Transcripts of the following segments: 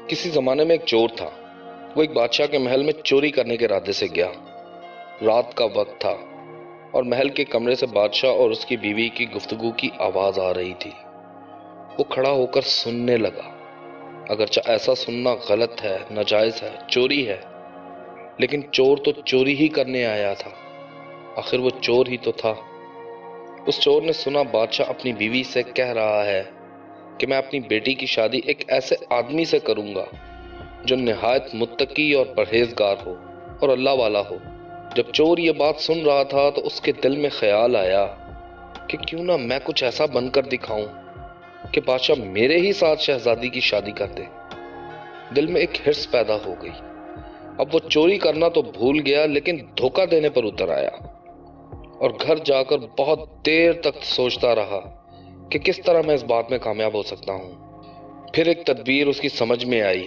کسی زمانے میں ایک چور تھا۔ وہ ایک بادشاہ کے محل میں چوری کرنے کے ارادے سے گیا۔ رات کا وقت تھا اور محل کے کمرے سے بادشاہ اور اس کی بیوی کی گفتگو کی آواز آ رہی تھی۔ وہ کھڑا ہو کر سننے لگا۔ اگرچہ ایسا سننا غلط ہے، ناجائز ہے، چوری ہے، لیکن چور تو چوری ہی کرنے آیا تھا۔ آخر وہ چور ہی تو تھا۔ اس چور نے سنا بادشاہ اپنی بیوی سے کہہ رہا ہے کہ میں اپنی بیٹی کی شادی ایک ایسے آدمی سے کروں گا جو نہایت متقی اور پرہیزگار ہو اور اللہ والا ہو۔ جب چور یہ بات سن رہا تھا تو اس کے دل میں خیال آیا کہ کیوں نہ میں کچھ ایسا بن کر دکھاؤں کہ بادشاہ میرے ہی ساتھ شہزادی کی شادی کر دے۔ دل میں ایک حرص پیدا ہو گئی۔ اب وہ چوری کرنا تو بھول گیا، لیکن دھوکہ دینے پر اتر آیا اور گھر جا کر بہت دیر تک سوچتا رہا کہ کس طرح میں اس بات میں کامیاب ہو سکتا ہوں۔ پھر ایک تدبیر اس کی سمجھ میں آئی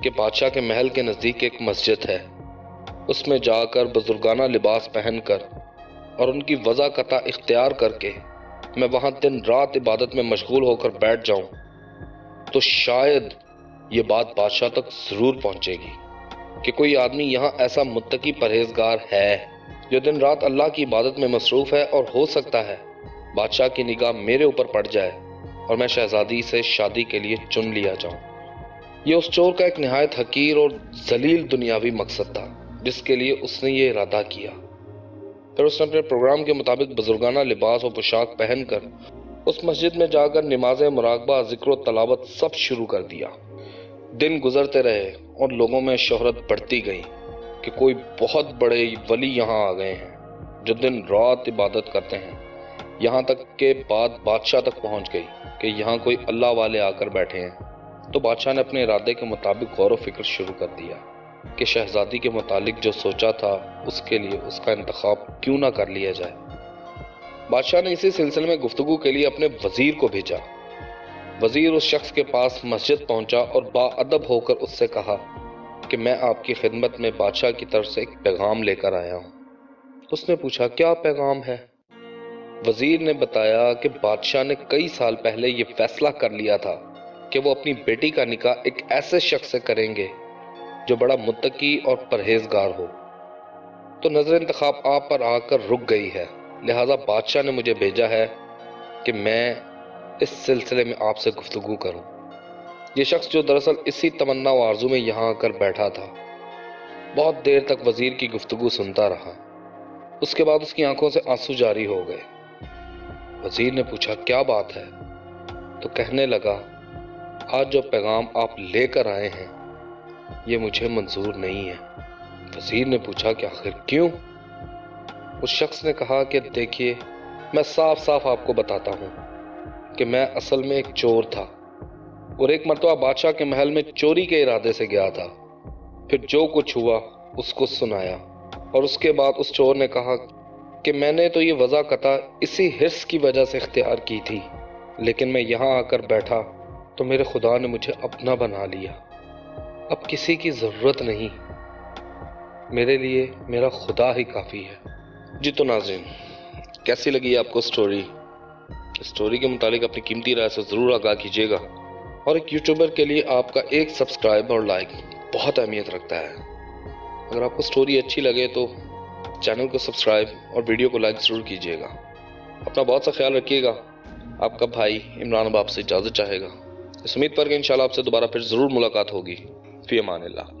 کہ بادشاہ کے محل کے نزدیک ایک مسجد ہے، اس میں جا کر بزرگانہ لباس پہن کر اور ان کی وضاقتہ اختیار کر کے میں وہاں دن رات عبادت میں مشغول ہو کر بیٹھ جاؤں تو شاید یہ بات بادشاہ تک ضرور پہنچے گی کہ کوئی آدمی یہاں ایسا متقی پرہیزگار ہے جو دن رات اللہ کی عبادت میں مصروف ہے، اور ہو سکتا ہے بادشاہ کی نگاہ میرے اوپر پڑ جائے اور میں شہزادی سے شادی کے لیے چن لیا جاؤں۔ یہ اس چور کا ایک نہایت حقیر اور ذلیل دنیاوی مقصد تھا جس کے لیے اس نے یہ ارادہ کیا۔ پھر اس نے اپنے پروگرام کے مطابق بزرگانہ لباس و پوشاک پہن کر اس مسجد میں جا کر نماز مراقبہ، ذکر و تلاوت سب شروع کر دیا۔ دن گزرتے رہے اور لوگوں میں شہرت بڑھتی گئی کہ کوئی بہت بڑے ولی یہاں آ گئے ہیں جو دن رات عبادت کرتے ہیں۔ یہاں تک کہ بات بادشاہ تک پہنچ گئی کہ یہاں کوئی اللہ والے آ کر بیٹھے ہیں۔ تو بادشاہ نے اپنے ارادے کے مطابق غور و فکر شروع کر دیا کہ شہزادی کے متعلق جو سوچا تھا اس کے لیے اس کا انتخاب کیوں نہ کر لیا جائے۔ بادشاہ نے اسی سلسلے میں گفتگو کے لیے اپنے وزیر کو بھیجا۔ وزیر اس شخص کے پاس مسجد پہنچا اور باادب ہو کر اس سے کہا کہ میں آپ کی خدمت میں بادشاہ کی طرف سے ایک پیغام لے کر آیا ہوں۔ اس نے پوچھا کیا پیغام ہے؟ وزیر نے بتایا کہ بادشاہ نے کئی سال پہلے یہ فیصلہ کر لیا تھا کہ وہ اپنی بیٹی کا نکاح ایک ایسے شخص سے کریں گے جو بڑا متقی اور پرہیزگار ہو۔ تو نظر انتخاب آپ پر آ کر رک گئی ہے، لہذا بادشاہ نے مجھے بھیجا ہے کہ میں اس سلسلے میں آپ سے گفتگو کروں۔ یہ شخص جو دراصل اسی تمنا و آرزو میں یہاں آ کر بیٹھا تھا، بہت دیر تک وزیر کی گفتگو سنتا رہا۔ اس کے بعد اس کی آنکھوں سے آنسو جاری ہو گئے۔ وزیر نے پوچھا کیا بات ہے؟ تو کہنے لگا آج جو پیغام آپ لے کر آئے ہیں یہ مجھے منظور نہیں ہے۔ وزیر نے پوچھا کہ آخر کیوں؟ اس شخص نے کہا کہ دیکھیے، میں صاف صاف آپ کو بتاتا ہوں کہ میں اصل میں ایک چور تھا اور ایک مرتبہ بادشاہ کے محل میں چوری کے ارادے سے گیا تھا۔ پھر جو کچھ ہوا اس کو سنایا، اور اس کے بعد اس چور نے کہا کہ میں نے تو یہ وضاقتہ اسی حرص کی وجہ سے اختیار کی تھی، لیکن میں یہاں آ کر بیٹھا تو میرے خدا نے مجھے اپنا بنا لیا۔ اب کسی کی ضرورت نہیں، میرے لیے میرا خدا ہی کافی ہے۔ جی تو ناظرین، کیسی لگی آپ کو اسٹوری کے متعلق اپنی قیمتی رائے سے ضرور آگاہ کیجیے گا، اور ایک یوٹیوبر کے لیے آپ کا ایک سبسکرائب اور لائک بہت اہمیت رکھتا ہے۔ اگر آپ کو اسٹوری اچھی لگے تو چینل کو سبسکرائب اور ویڈیو کو لائک ضرور کیجیے گا۔ اپنا بہت سا خیال رکھیے گا۔ آپ کا بھائی عمران اب آپ سے اجازت چاہے گا، اس امید پر کہ انشاءاللہ آپ سے دوبارہ پھر ضرور ملاقات ہوگی۔ فی امان اللہ۔